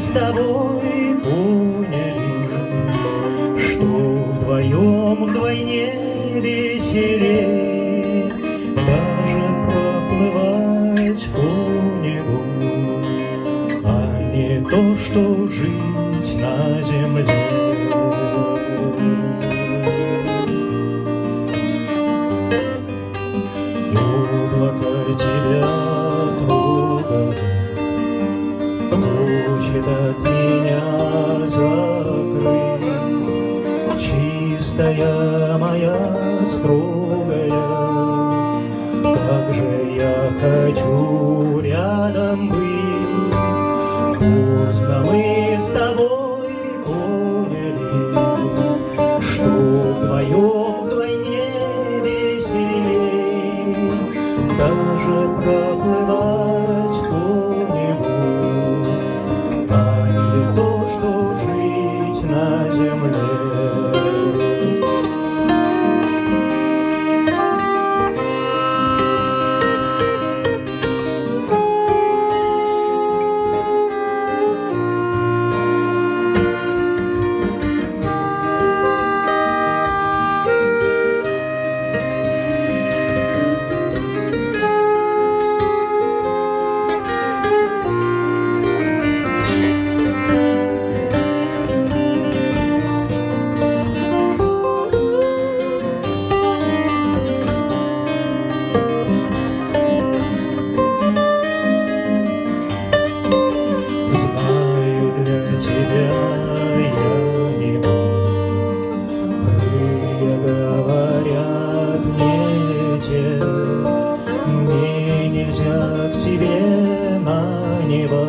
с тобой поняли, что вдвоем вдвойне веселей даже проплывать по небу, а не то, что жить на земле. Облако тебя трогает, хочет от меня закрыть. Чистая моя строгая, как же я хочу рядом быть. Поздно мы с тобой поняли, что вдвоем вдвойне веселей даже проплывать по небу, а не то, что жить на земле. Мне нельзя к тебе на небо,